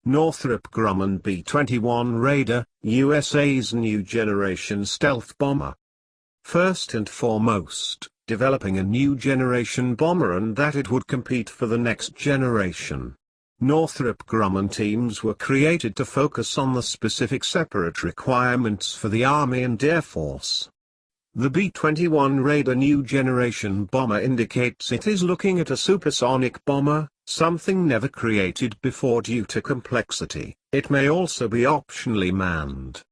Northrop Grumman B-21 Raider, USA's new generation stealth bomber. First and foremost, developing a new generation bomber and that it would compete for the next generation. Northrop Grumman teams were created to focus on the specific separate requirements for the Army and Air Force. The B-21 Raider new generation bomber indicates it is looking at a supersonic bomber, something never created before due to complexity. It may also be optionally manned.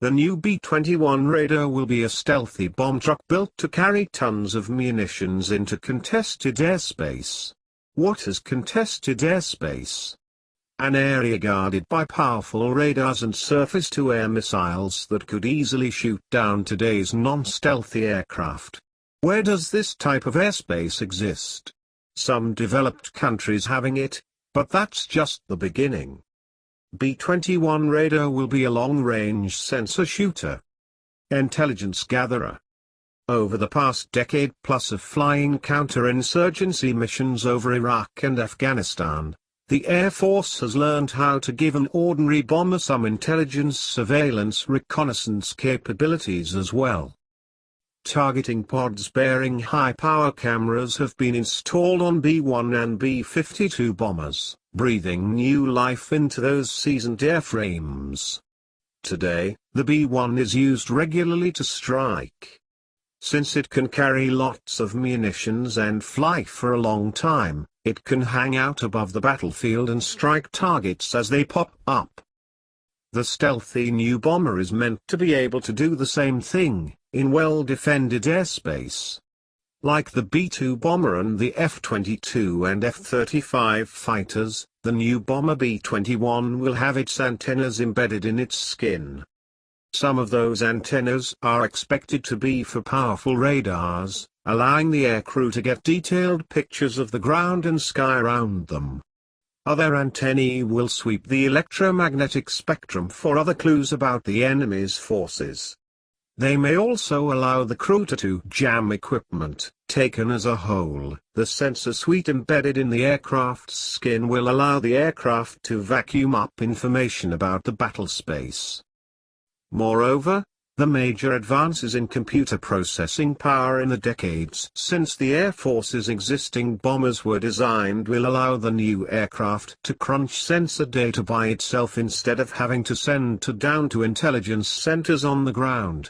The new B-21 Raider will be a stealthy bomb truck built to carry tons of munitions into contested airspace. What is contested airspace? An area guarded by powerful radars and surface-to-air missiles that could easily shoot down today's non-stealthy aircraft. Where does this type of airspace exist? Some developed countries having it, but that's just the beginning. B-21 Raider will be a long-range sensor shooter. Intelligence gatherer. Over the past decade plus of flying counterinsurgency missions over Iraq and Afghanistan, the Air Force has learned how to give an ordinary bomber some intelligence, surveillance, reconnaissance capabilities as well. Targeting pods bearing high-power cameras have been installed on B-1 and B-52 bombers, breathing new life into those seasoned airframes. Today, the B-1 is used regularly to strike. Since it can carry lots of munitions and fly for a long time, it can hang out above the battlefield and strike targets as they pop up. The stealthy new bomber is meant to be able to do the same thing, in well-defended airspace. Like the B-2 bomber and the F-22 and F-35 fighters, the new bomber B-21 will have its antennas embedded in its skin. Some of those antennas are expected to be for powerful radars, allowing the aircrew to get detailed pictures of the ground and sky around them. Other antennae will sweep the electromagnetic spectrum for other clues about the enemy's forces. They may also allow the crew to jam equipment. Taken as a whole, the sensor suite embedded in the aircraft's skin will allow the aircraft to vacuum up information about the battle space. Moreover, the major advances in computer processing power in the decades since the Air Force's existing bombers were designed will allow the new aircraft to crunch sensor data by itself instead of having to send down to intelligence centers on the ground.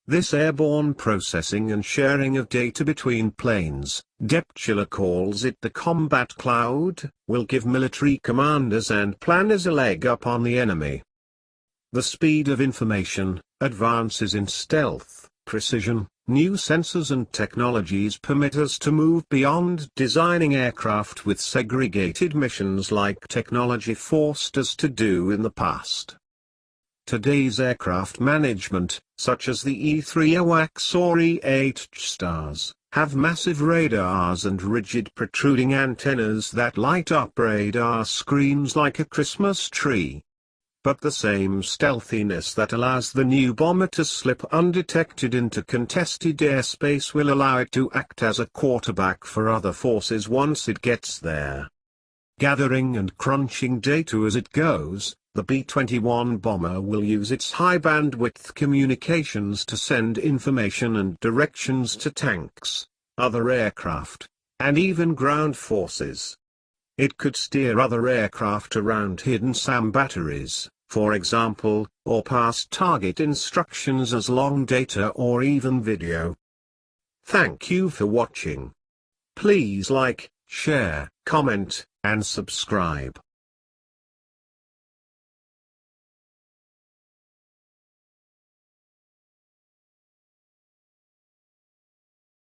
This airborne processing and sharing of data between planes, Depchiller calls it the combat cloud, will give military commanders and planners a leg up on the enemy. The speed of information, advances in stealth, precision, new sensors and technologies permit us to move beyond designing aircraft with segregated missions like technology forced us to do in the past. Today's aircraft management, such as the E-3 AWACS or E-8 stars, have massive radars and rigid protruding antennas that light up radar screens like a Christmas tree. But the same stealthiness that allows the new bomber to slip undetected into contested airspace will allow it to act as a quarterback for other forces once it gets there. Gathering and crunching data as it goes, the B-21 bomber will use its high-bandwidth communications to send information and directions to tanks, other aircraft, and even ground forces. It could steer other aircraft around hidden SAM batteries, for example, or pass target instructions as long data or even video. Thank you for watching. Please like, share, comment, and subscribe.